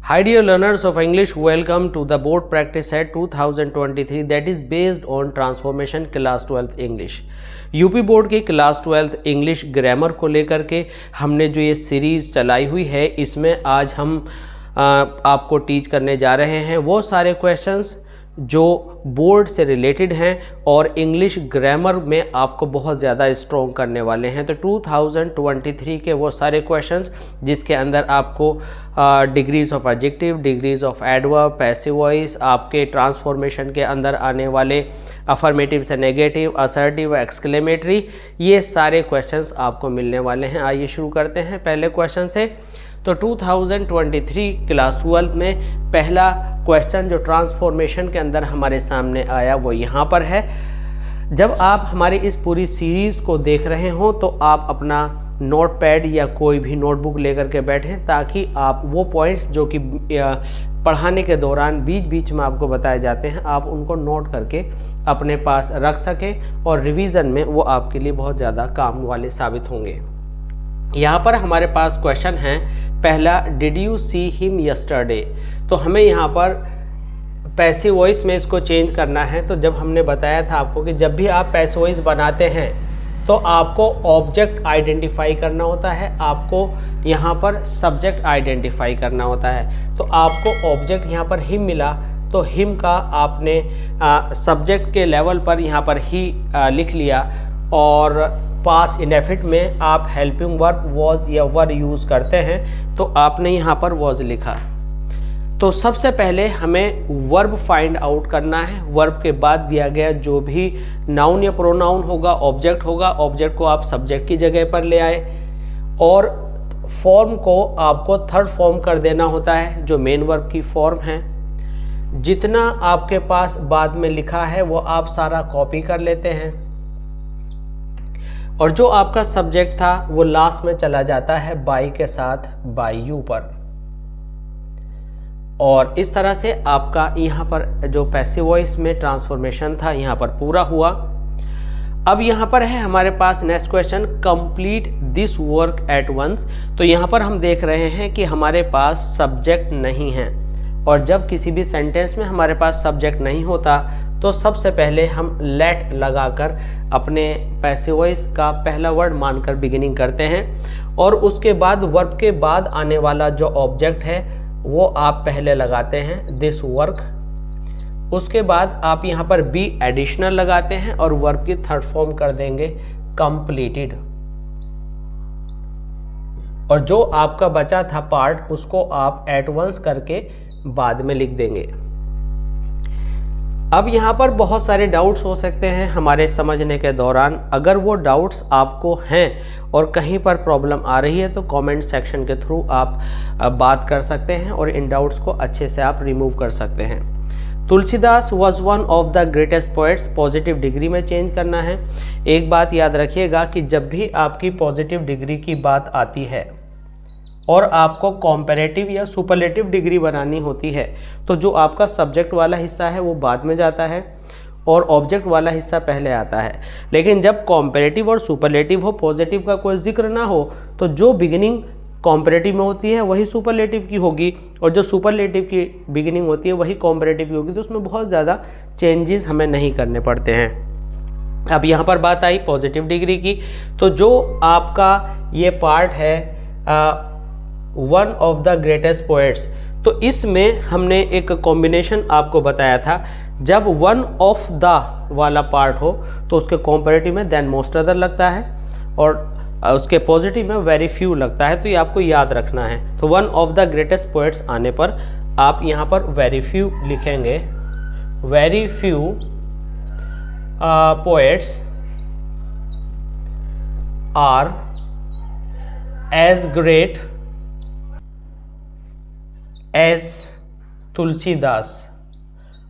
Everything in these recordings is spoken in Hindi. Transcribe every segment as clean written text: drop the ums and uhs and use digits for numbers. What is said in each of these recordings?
Hi dear learners of English, welcome to the board practice set 2023 that is based on transformation class 12 English। UP board की क्लास 12 इंग्लिश ग्रामर को लेकर के हमने जो ये सीरीज़ चलाई हुई है, इसमें आज हम आपको टीच करने जा रहे हैं वो सारे क्वेश्चंस जो बोर्ड से रिलेटेड हैं और इंग्लिश ग्रामर में आपको बहुत ज़्यादा स्ट्रॉन्ग करने वाले हैं। तो 2023 के वो सारे क्वेश्चंस जिसके अंदर आपको degrees of adjective, degrees of adverb, passive voice, आपके ट्रांसफॉर्मेशन के अंदर आने वाले अफर्मेटिव से नेगेटिव, असर्टिव, एक्सक्लेमेटरी, ये सारे क्वेश्चंस आपको मिलने वाले हैं। आइए शुरू करते हैं पहले क्वेश्चन से। तो 2023 क्लास 12 में पहला क्वेश्चन जो ट्रांसफॉर्मेशन के अंदर हमारे सामने आया वो यहाँ पर है। जब आप हमारी इस पूरी सीरीज़ को देख रहे हो तो आप अपना नोटपैड या कोई भी नोटबुक लेकर के बैठें ताकि आप वो पॉइंट्स जो कि पढ़ाने के दौरान बीच बीच में आपको बताए जाते हैं, आप उनको नोट करके अपने पास रख सकें और रिवीज़न में वो आपके लिए बहुत ज़्यादा काम वाले साबित होंगे। यहाँ पर हमारे पास क्वेश्चन है पहला, did you see him yesterday. तो हमें यहाँ पर पैसिव वॉइस में इसको चेंज करना है। तो जब हमने बताया था आपको कि जब भी आप पैसिव वॉइस बनाते हैं तो आपको ऑब्जेक्ट आइडेंटिफाई करना होता है, आपको यहाँ पर सब्जेक्ट आइडेंटिफाई करना होता है। तो आपको ऑब्जेक्ट यहाँ पर हिम मिला तो हिम का आपने सब्जेक्ट के लेवल पर यहाँ पर ही लिख लिया और पास इंडेफिनिट में आप हेल्पिंग वर्ब वॉज या वर यूज़ करते हैं तो आपने यहाँ पर वॉज लिखा। तो सबसे पहले हमें वर्ब फाइंड आउट करना है। वर्ब के बाद दिया गया जो भी नाउन या प्रोनाउन होगा, ऑब्जेक्ट होगा, ऑब्जेक्ट को आप सब्जेक्ट की जगह पर ले आए और फॉर्म को आपको थर्ड फॉर्म कर देना होता है जो मेन वर्ब की फॉर्म है। जितना आपके पास बाद में लिखा है वो आप सारा कॉपी कर लेते हैं और जो आपका सब्जेक्ट था वो लास्ट में चला जाता है बाई के साथ, बाई यू पर। और इस तरह से आपका यहाँ पर जो पैसिव वॉइस में ट्रांसफॉर्मेशन था यहाँ पर पूरा हुआ। अब यहाँ पर है हमारे पास next question, complete this work at once. तो यहाँ पर हम देख रहे हैं कि हमारे पास सब्जेक्ट नहीं है और जब किसी भी सेंटेंस में हमारे पास सब्जेक्ट नहीं होता तो सबसे पहले हम लेट लगाकर अपने पैसिव वॉइस का पहला वर्ड मानकर बिगिनिंग करते हैं और उसके बाद वर्ब के बाद आने वाला जो ऑब्जेक्ट है वो आप पहले लगाते हैं, दिस वर्क। उसके बाद आप यहाँ पर बी एडिशनल लगाते हैं और वर्ब की थर्ड फॉर्म कर देंगे कंप्लीटेड। और जो आपका बचा था पार्ट उसको आप एट वंस करके बाद में लिख देंगे। अब यहाँ पर बहुत सारे डाउट्स हो सकते हैं हमारे समझने के दौरान। अगर वो डाउट्स आपको हैं और कहीं पर प्रॉब्लम आ रही है तो कमेंट सेक्शन के थ्रू आप बात कर सकते हैं और इन डाउट्स को अच्छे से आप रिमूव कर सकते हैं। Tulsidas was one of the greatest poets, positive degree में चेंज करना है। एक बात याद रखिएगा कि जब भी आपकी पॉजिटिव डिग्री की बात आती है और आपको कॉम्पैरेटिव या सुपरलेटिव डिग्री बनानी होती है तो जो आपका सब्जेक्ट वाला हिस्सा है वो बाद में जाता है और ऑब्जेक्ट वाला हिस्सा पहले आता है। लेकिन जब कॉम्पैरेटिव और सुपरलेटिव हो, पॉजिटिव का कोई जिक्र ना हो, तो जो बिगिनिंग कॉम्पैरेटिव में होती है वही सुपरलेटिव की होगी और जो सुपरलेटिव की बिगिनिंग होती है वही कॉम्पैरेटिव की होगी। तो उसमें बहुत ज़्यादा चेंजेस हमें नहीं करने पड़ते हैं। अब यहाँ पर बात आई पॉजिटिव डिग्री की, तो जो आपका ये पार्ट है one of the greatest poets, तो इसमें हमने एक कॉम्बिनेशन आपको बताया था। जब वन ऑफ द वाला पार्ट हो तो उसके कॉम्पैरेटिव में देन मोस्ट अदर लगता है और उसके पॉजिटिव में वेरी फ्यू लगता है। तो ये आपको याद रखना है। तो one of the greatest poets आने पर आप यहाँ पर वेरी फ्यू लिखेंगे। Very few poets are as great as Tulsidas.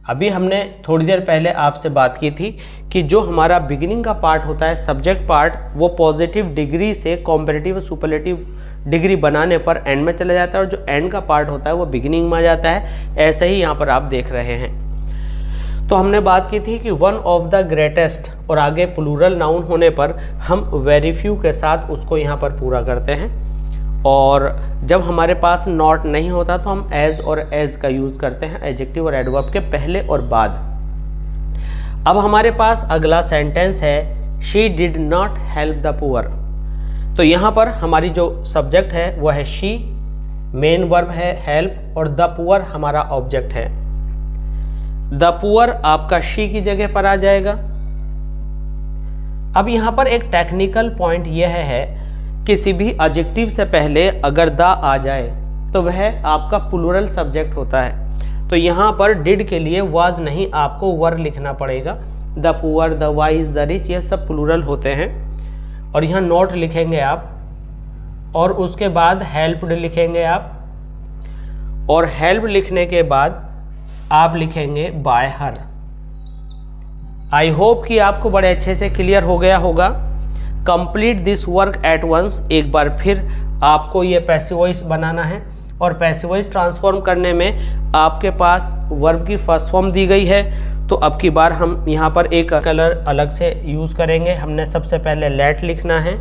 अभी हमने थोड़ी देर पहले आपसे बात की थी कि जो हमारा बिगिनिंग का पार्ट होता है, सब्जेक्ट पार्ट, वो पॉजिटिव डिग्री से कॉम्पैरेटिव और सुपरलेटिव डिग्री बनाने पर एंड में चला जाता है और जो एंड का पार्ट होता है वो बिगिनिंग में आ जाता है। ऐसे ही यहाँ पर आप देख रहे हैं। तो हमने बात की थी कि वन ऑफ द ग्रेटेस्ट और आगे प्लूरल नाउन होने पर हम वेरी फ्यू के साथ उसको यहाँ पर पूरा करते हैं और जब हमारे पास नॉट नहीं होता तो हम एज और एज का यूज़ करते हैं एडजेक्टिव और एडवर्ब के पहले और बाद। अब हमारे पास अगला सेंटेंस है she did not help the poor. तो यहाँ पर हमारी जो सब्जेक्ट है वह है शी, मेन वर्ब है हेल्प और द पुअर हमारा ऑब्जेक्ट है। द पुअर आपका शी की जगह पर आ जाएगा। अब यहाँ पर एक टेक्निकल पॉइंट यह है किसी भी एडजेक्टिव से पहले अगर द आ जाए तो वह आपका प्लूरल सब्जेक्ट होता है। तो यहाँ पर डिड के लिए वाज नहीं, आपको वर लिखना पड़ेगा। The poor, the wise, the rich, ये सब प्लूरल होते हैं। और यहाँ नॉट लिखेंगे आप और उसके बाद हेल्प्ड लिखेंगे आप, और हेल्प लिखने के बाद आप लिखेंगे बाय हर। आई होप कि आपको बड़े अच्छे से क्लियर हो गया होगा। Complete this work at once. एक बार फिर आपको ये पैसिव वॉइस बनाना है और पैसिव वॉइस ट्रांसफॉर्म करने में आपके पास वर्ब की फर्स्ट फॉर्म दी गई है। तो अब की बार हम यहाँ पर एक कलर अलग से यूज़ करेंगे। हमने सबसे पहले लेट लिखना है,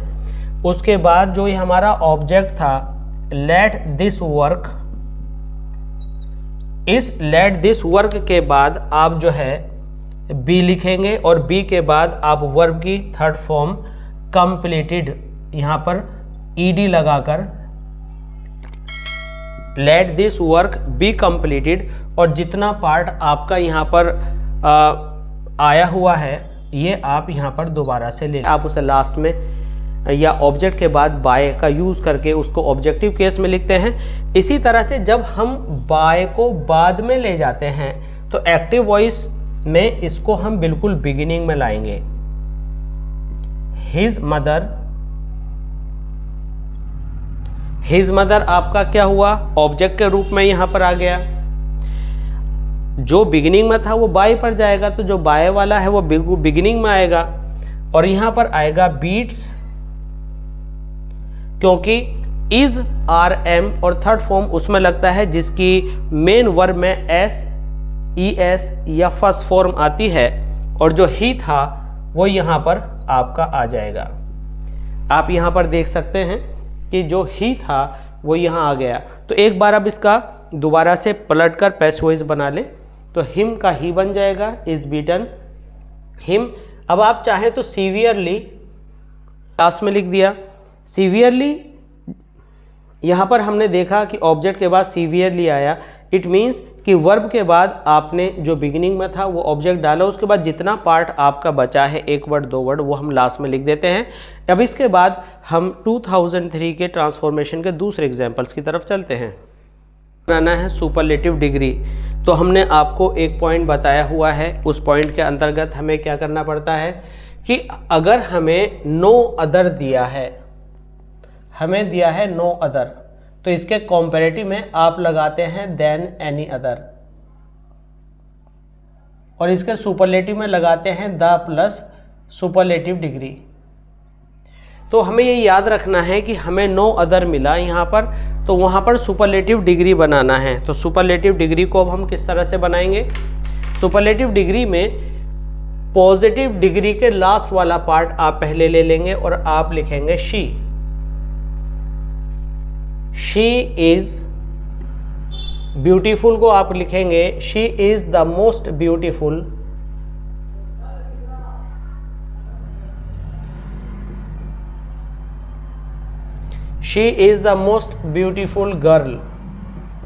उसके बाद जो ये हमारा ऑब्जेक्ट था लेट दिस वर्क, इस लेट दिस वर्क के बाद आप जो है बी लिखेंगे और बी के बाद आप वर्ब की थर्ड फॉर्म कंप्लीटेड यहाँ पर ईडी लगाकर let this work be completed, और जितना पार्ट आपका यहाँ पर आया हुआ है ये आप यहाँ पर दोबारा से ले, आप उसे लास्ट में या ऑब्जेक्ट के बाद बाय का यूज़ करके उसको ऑब्जेक्टिव केस में लिखते हैं। इसी तरह से जब हम बाय को बाद में ले जाते हैं तो एक्टिव वॉइस में इसको हम बिल्कुल बिगिनिंग में लाएंगे। हिज मदर, हिज मदर आपका क्या हुआ, ऑब्जेक्ट के रूप में यहां पर आ गया। जो बिगिनिंग में था वो बाय पर जाएगा, तो जो बाय वाला है वो बिगिनिंग में आएगा। और यहां पर आएगा बीट्स, क्योंकि इज, आर, एम और थर्ड फॉर्म उसमें लगता है जिसकी मेन वर्ब में एस, ई एस या फर्स्ट फॉर्म आती है, और जो ही था वो यहाँ पर आपका आ जाएगा। आप यहाँ पर देख सकते हैं कि जो ही था वो यहाँ आ गया। तो एक बार अब इसका दोबारा से पलटकर पैसिव वॉइस बना लें, तो हिम का ही बन जाएगा, इज बीटन हिम। अब आप चाहें तो सीवियरली लास्ट में लिख दिया। सीवियरली यहाँ पर हमने देखा कि ऑब्जेक्ट के बाद सीवियरली आया, इट मीन्स कि वर्ब के बाद आपने जो बिगिनिंग में था वो ऑब्जेक्ट डाला, उसके बाद जितना पार्ट आपका बचा है, एक वर्ड दो वर्ड, वो हम लास्ट में लिख देते हैं। अब इसके बाद हम 2003 के ट्रांसफॉर्मेशन के दूसरे एग्जाम्पल्स की तरफ चलते हैं। बनाना है सुपरलेटिव डिग्री। तो हमने आपको एक पॉइंट बताया हुआ है, उस पॉइंट के अंतर्गत हमें क्या करना पड़ता है कि अगर हमें नो अदर दिया है, हमें दिया है नो अदर, तो इसके कॉम्पेरेटिव में आप लगाते हैं देन एनी अदर, और इसके सुपरलेटिव में लगाते हैं द प्लस सुपरलेटिव डिग्री। तो हमें ये याद रखना है कि हमें नो अदर मिला यहाँ पर, तो वहाँ पर सुपरलेटिव डिग्री बनाना है। तो सुपरलेटिव डिग्री को अब हम किस तरह से बनाएंगे? सुपरलेटिव डिग्री में पॉजिटिव डिग्री के लास्ट वाला पार्ट आप पहले ले लेंगे और आप लिखेंगे शी। शी इज ब्यूटीफुल को आप लिखेंगे she is the most beautiful. She is the most beautiful girl.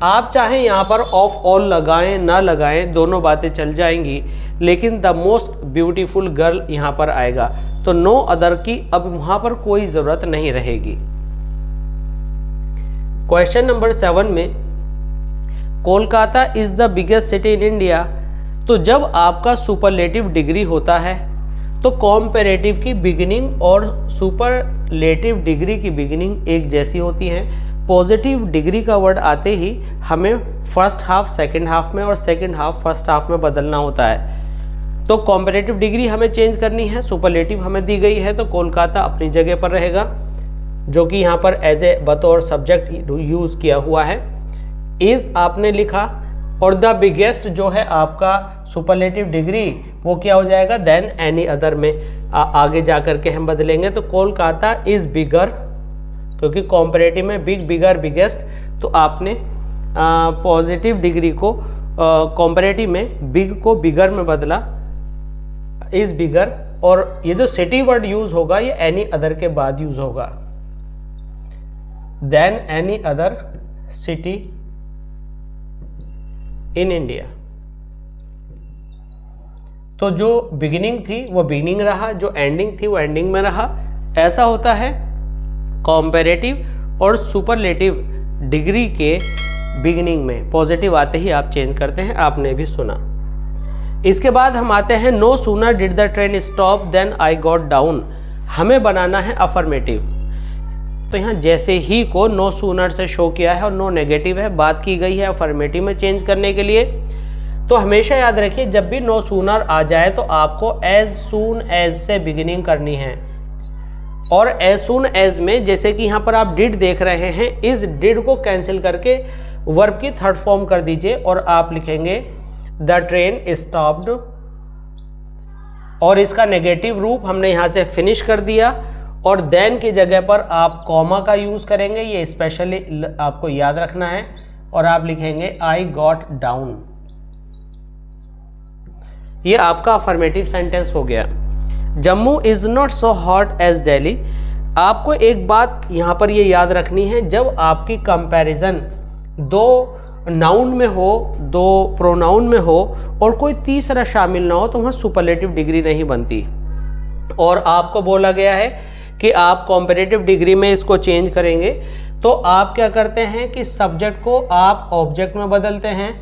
आप चाहें यहाँ पर ऑफ ऑल लगाएं ना लगाएं, दोनों बातें चल जाएंगी, लेकिन द मोस्ट ब्यूटीफुल गर्ल यहाँ पर आएगा। तो नो अदर की अब वहाँ पर कोई ज़रूरत नहीं रहेगी। क्वेश्चन नंबर 7 में Kolkata is the biggest city in India. तो जब आपका सुपरलेटिव डिग्री होता है तो कॉम्पेरेटिव की बिगिनिंग और सुपरलेटिव डिग्री की बिगिनिंग एक जैसी होती है। पॉजिटिव डिग्री का वर्ड आते ही हमें फर्स्ट हाफ सेकंड हाफ में और सेकंड हाफ फर्स्ट हाफ में बदलना होता है। तो कॉम्पेरेटिव डिग्री हमें चेंज करनी है, सुपरलेटिव हमें दी गई है, तो कोलकाता अपनी जगह पर रहेगा, जो कि यहाँ पर एज ए बतौर सब्जेक्ट यूज़ किया हुआ है। इज़ आपने लिखा, और द बिगेस्ट जो है आपका सुपरलेटिव डिग्री वो क्या हो जाएगा? देन एनी अदर में आगे जा कर के हम बदलेंगे। तो कोलकाता इज़ बिगर, क्योंकि कॉम्परेटिव में बिग, बिगर, बिगेस्ट, तो आपने पॉजिटिव डिग्री को कॉम्परेटिव में बिग को बिगर में बदला, इज बिगर, और ये जो सिटी वर्ड यूज होगा ये एनी अदर के बाद यूज होगा, then any other city in India. तो जो बिगिनिंग थी वो बिगिनिंग रहा, जो एंडिंग थी वो एंडिंग में रहा। ऐसा होता है कॉम्पैरेटिव और सुपरलेटिव डिग्री के बिगिनिंग में, पॉजिटिव आते ही आप चेंज करते हैं, आपने भी सुना। इसके बाद हम आते हैं no sooner did the train stop than I got down. हमें बनाना है अफर्मेटिव। तो यहाँ जैसे ही को नो सूनर से शो किया है और नो नेगेटिव है, बात की गई है अफर्मेटिव में चेंज करने के लिए। तो हमेशा याद रखिए जब भी नो सूनर आ जाए तो आपको एज सून एज से बिगिनिंग करनी है। और एज सून एज में जैसे कि यहाँ पर आप डिड देख रहे हैं, इस डिड को कैंसिल करके वर्ब की थर्ड फॉर्म कर दीजिए और आप लिखेंगे द ट्रेन स्टॉप्ड, और इसका नेगेटिव रूप हमने यहाँ से फिनिश कर दिया, और देन की जगह पर आप कॉमा का यूज करेंगे, ये स्पेशली आपको याद रखना है, और आप लिखेंगे आई गॉट डाउन। ये आपका अफर्मेटिव सेंटेंस हो गया। Jammu is not so hot as Delhi. आपको एक बात यहाँ पर ये याद रखनी है, जब आपकी कंपैरिजन दो नाउन में हो, दो प्रोनाउन में हो और कोई तीसरा शामिल ना हो, तो वहाँ सुपरलेटिव डिग्री नहीं बनती। और आपको बोला गया है कि आप कॉम्पैरेटिव डिग्री में इसको चेंज करेंगे, तो आप क्या करते हैं कि सब्जेक्ट को आप ऑब्जेक्ट में बदलते हैं।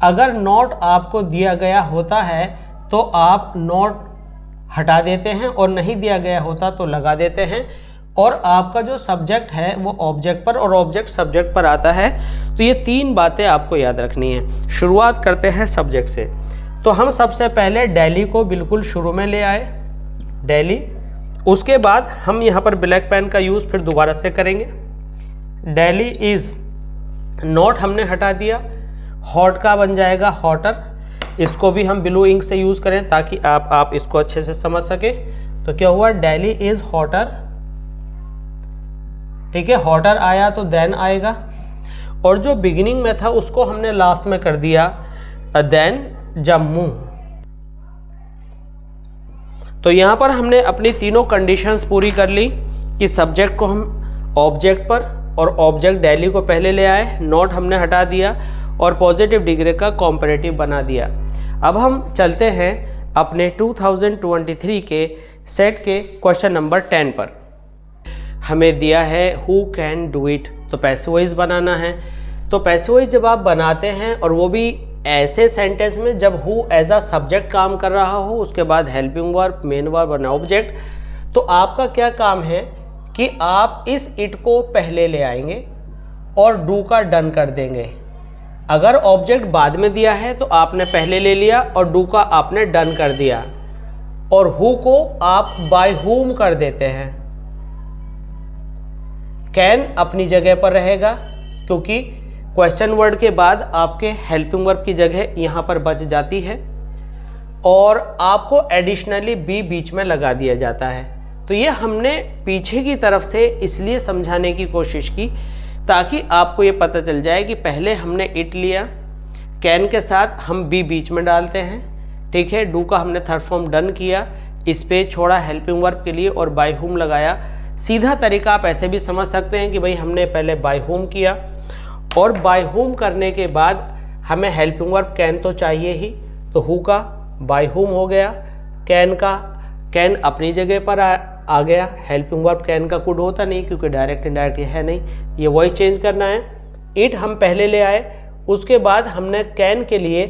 अगर नॉट आपको दिया गया होता है तो आप नॉट हटा देते हैं, और नहीं दिया गया होता तो लगा देते हैं, और आपका जो सब्जेक्ट है वो ऑब्जेक्ट पर और ऑब्जेक्ट सब्जेक्ट पर आता है। तो ये तीन बातें आपको याद रखनी है। शुरुआत करते हैं सब्जेक्ट से। तो हम सबसे पहले दिल्ली को बिल्कुल शुरू में ले आए, दिल्ली। उसके बाद हम यहाँ पर ब्लैक पेन का यूज़ फिर दोबारा से करेंगे। दिल्ली इज़, नॉट हमने हटा दिया, हॉट का बन जाएगा हॉटर। इसको भी हम ब्लू इंक से यूज़ करें ताकि आप इसको अच्छे से समझ सके। तो क्या हुआ, दिल्ली इज़ हॉटर, ठीक है। हॉटर आया तो देन आएगा, और जो बिगिनिंग में था उसको हमने लास्ट में कर दिया, देन जम्मू। तो यहाँ पर हमने अपनी तीनों कंडीशंस पूरी कर ली कि सब्जेक्ट को हम ऑब्जेक्ट पर और ऑब्जेक्ट दिल्ली को पहले ले आए, नॉट हमने हटा दिया और पॉजिटिव डिग्री का कॉम्पैरेटिव बना दिया। अब हम चलते हैं अपने 2023 के सेट के क्वेश्चन नंबर 10 पर। हमें दिया है हु कैन डू इट, तो पैसिव वॉइस बनाना है। तो पैसिव वॉइस जब आप बनाते हैं, और वो भी ऐसे सेंटेंस में जब हु एज अ सब्जेक्ट काम कर रहा हो, उसके बाद हेल्पिंग वर्ब, मेन वर्ब और ऑब्जेक्ट, तो आपका क्या काम है कि आप इस इट को पहले ले आएंगे और डू का डन कर देंगे। अगर ऑब्जेक्ट बाद में दिया है तो आपने पहले ले लिया और डू का आपने डन कर दिया, और हु को आप बाय हुम कर देते हैं। कैन अपनी जगह पर रहेगा क्योंकि क्वेश्चन वर्ड के बाद आपके हेल्पिंग वर्ब की जगह यहाँ पर बच जाती है, और आपको एडिशनली बी बीच में लगा दिया जाता है। तो ये हमने पीछे की तरफ से इसलिए समझाने की कोशिश की ताकि आपको ये पता चल जाए कि पहले हमने इट लिया, कैन के साथ हम बी बीच में डालते हैं, ठीक है। डू का हमने थर्ड फॉर्म डन किया, इस पे छोड़ा हेल्पिंग वर्ब के लिए और बाय हुम लगाया। सीधा तरीका आप ऐसे भी समझ सकते हैं कि भाई हमने पहले बाय हुम किया, और बाय हुम करने के बाद हमें हेल्पिंग वर्ब कैन तो चाहिए ही, तो हु का बाय हुम हो गया, कैन का कैन अपनी जगह पर आ गया। हेल्पिंग वर्ब कैन का कुड होता नहीं क्योंकि डायरेक्ट इनडायरेक्ट है नहीं, ये वॉइस चेंज करना है। इट हम पहले ले आए, उसके बाद हमने कैन के लिए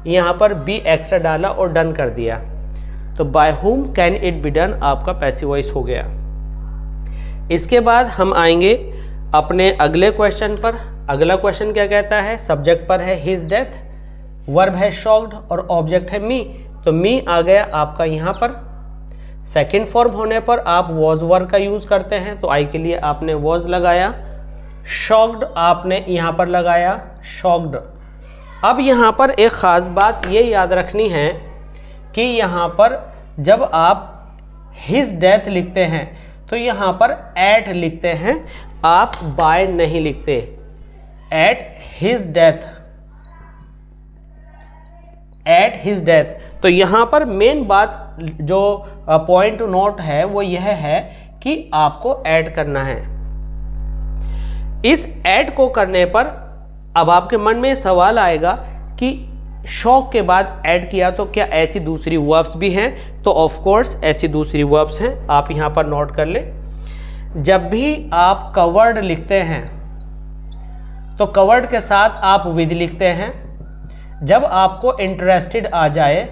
यहाँ पर बी एक्स्ट्रा डाला और डन कर दिया। तो by whom can it be done आपका पैसिव वॉइस हो गया। इसके बाद हम आएंगे अपने अगले क्वेश्चन पर। अगला क्वेश्चन क्या कहता है, सब्जेक्ट पर है हिज डेथ, वर्ब है शॉक्ड और ऑब्जेक्ट है मी, तो मी आ गया आपका यहाँ पर। सेकंड फॉर्म होने पर आप वॉज वर्ब का यूज़ करते हैं, तो आई के लिए आपने वॉज लगाया, शॉक्ड आपने यहाँ पर लगाया शॉक्ड। अब यहाँ पर एक ख़ास बात ये याद रखनी है कि यहाँ पर जब आप हिज डेथ लिखते हैं तो यहाँ पर एट लिखते हैं, आप बाय नहीं लिखते, at his death, at his death. तो यहाँ पर मेन बात जो पॉइंट नोट है वो यह है कि आपको ऐड करना है। इस ऐड को करने पर अब आपके मन में सवाल आएगा कि शॉक के बाद ऐड किया तो क्या ऐसी दूसरी वर्ब्स भी हैं? तो ऑफ कोर्स ऐसी दूसरी वर्ब्स हैं, आप यहाँ पर नोट कर लें। जब भी आप कवर्ड लिखते हैं तो कवर्ड के साथ आप विद लिखते हैं। जब आपको इंटरेस्टेड आ जाए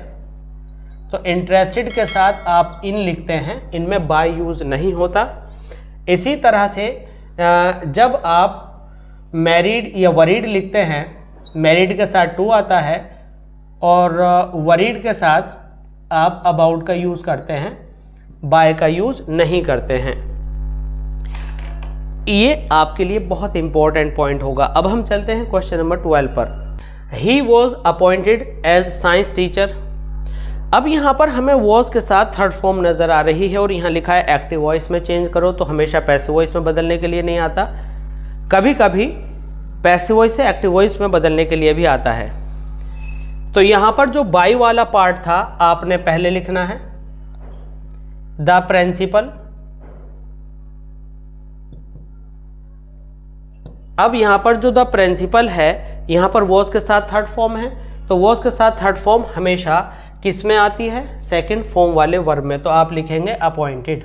तो इंटरेस्टेड के साथ आप इन लिखते हैं, इनमें बाय यूज़ नहीं होता। इसी तरह से जब आप मैरिड या वरीड लिखते हैं, मैरिड के साथ टू आता है और वरीड के साथ आप अबाउट का यूज़ करते हैं, बाय का यूज़ नहीं करते हैं। ये आपके लिए बहुत इंपॉर्टेंट पॉइंट होगा। अब हम चलते हैं क्वेश्चन नंबर 12 पर। He was appointed as science teacher. अब यहाँ पर हमें वॉज के साथ थर्ड फॉर्म नज़र आ रही है और यहाँ लिखा है एक्टिव वॉइस में चेंज करो, तो हमेशा पैसिव वॉइस में बदलने के लिए नहीं आता, कभी कभी पैसिव वॉइस से एक्टिव वॉइस में बदलने के लिए भी आता है। तो यहाँ पर जो बाई वाला पार्ट था आपने पहले लिखना है, द प्रिंसिपल। अब यहाँ पर जो द प्रिंसिपल है, यहाँ पर वॉज के साथ थर्ड फॉर्म है, तो वॉज के साथ थर्ड फॉर्म हमेशा किस में आती है? सेकंड फॉर्म वाले वर्ब में। तो आप लिखेंगे अपॉइंटेड।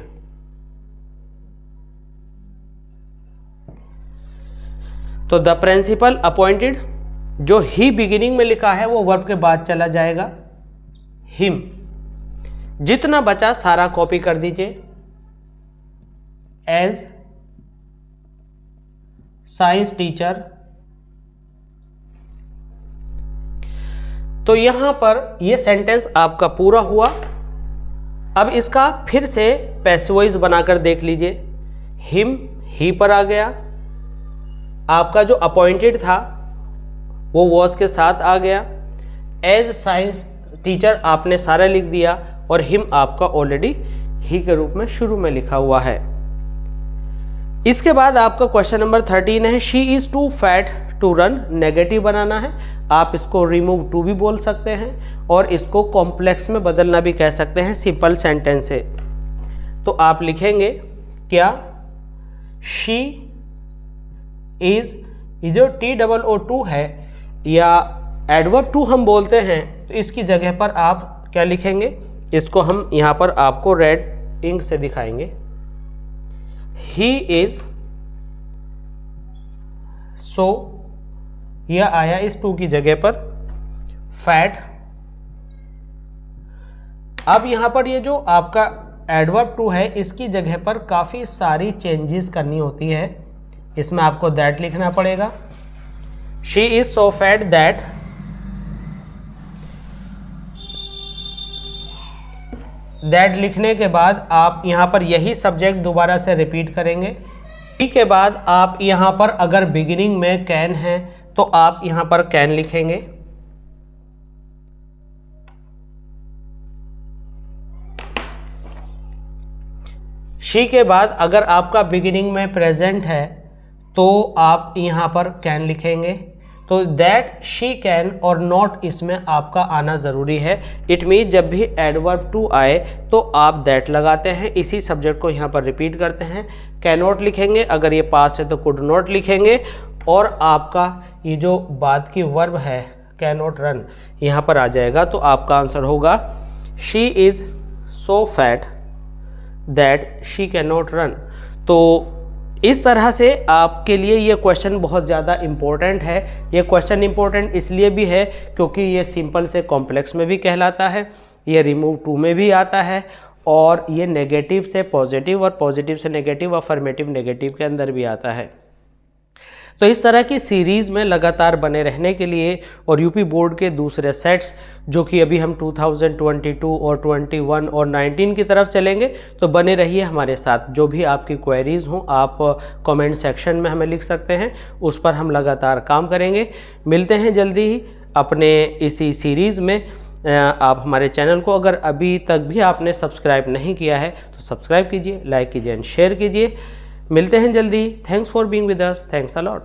तो द प्रिंसिपल अपॉइंटेड, जो ही बिगिनिंग में लिखा है वो वर्ब के बाद चला जाएगा, हिम। जितना बचा सारा कॉपी कर दीजिए। As science teacher. तो यहां पर ये सेंटेंस आपका पूरा हुआ। अब इसका फिर से पैसिव वॉइस बनाकर देख लीजिए। हिम, ही पर आ गया, आपका जो अपॉइंटेड था वो वॉज के साथ आ गया, एज साइंस टीचर आपने सारा लिख दिया और हिम आपका ऑलरेडी ही के रूप में शुरू में लिखा हुआ है। इसके बाद आपका क्वेश्चन नंबर 13 है, she is too fat to run. Negative बनाना है, आप इसको रिमूव टू भी बोल सकते हैं और इसको कॉम्प्लेक्स में बदलना भी कह सकते हैं सिंपल सेंटेंस से। तो आप लिखेंगे क्या? शी इज़, ये जो TOO है या एडवर्ब टू हम बोलते हैं, तो इसकी जगह पर आप क्या लिखेंगे? इसको हम यहाँ पर आपको रेड इंक से दिखाएंगे। ही इज, सो यह आया इस टू की जगह पर, फैट। अब यहाँ पर ये जो आपका एडवर्ब टू है, इसकी जगह पर काफ़ी सारी चेंजेस करनी होती है। इसमें आपको दैट लिखना पड़ेगा। She is so fat that, that लिखने के बाद आप यहाँ पर यही सब्जेक्ट दोबारा से रिपीट करेंगे। के बाद आप यहाँ पर अगर बिगिनिंग में कैन है तो आप यहाँ पर कैन लिखेंगे। शी के बाद अगर आपका बिगिनिंग में प्रेजेंट है तो आप यहाँ पर कैन लिखेंगे। तो दैट, शी कैन और नॉट इसमें आपका आना ज़रूरी है। इट मीन जब भी एडवर्ब टू आए तो आप दैट लगाते हैं, इसी सब्जेक्ट को यहाँ पर रिपीट करते हैं। कैन नॉट लिखेंगे, अगर ये पास्ट है तो कुड नॉट लिखेंगे और आपका ये जो बाद की वर्ब है कैन नॉट रन यहाँ पर आ जाएगा। तो आपका आंसर होगा she is so fat that she can not run. तो इस तरह से आपके लिए ये क्वेश्चन बहुत ज़्यादा इम्पोर्टेंट है। ये क्वेश्चन इम्पोर्टेंट इसलिए भी है क्योंकि ये सिंपल से कॉम्प्लेक्स में भी कहलाता है, ये रिमूव टू में भी आता है और ये नेगेटिव से पॉजिटिव और पॉजिटिव से नेगेटिव, अफर्मेटिव नेगेटिव के अंदर भी आता है। तो इस तरह की सीरीज़ में लगातार बने रहने के लिए और यूपी बोर्ड के दूसरे सेट्स जो कि अभी हम 2022 और 21 और 19 की तरफ चलेंगे, तो बने रहिए हमारे साथ। जो भी आपकी क्वेरीज़ हों आप कमेंट सेक्शन में हमें लिख सकते हैं, उस पर हम लगातार काम करेंगे। मिलते हैं जल्दी ही अपने इसी सीरीज़ में। आप हमारे चैनल को अगर अभी तक भी आपने सब्सक्राइब नहीं किया है तो सब्सक्राइब कीजिए, लाइक कीजिए एंड शेयर कीजिए। मिलते हैं जल्दी। Thanks for being with us, thanks a lot.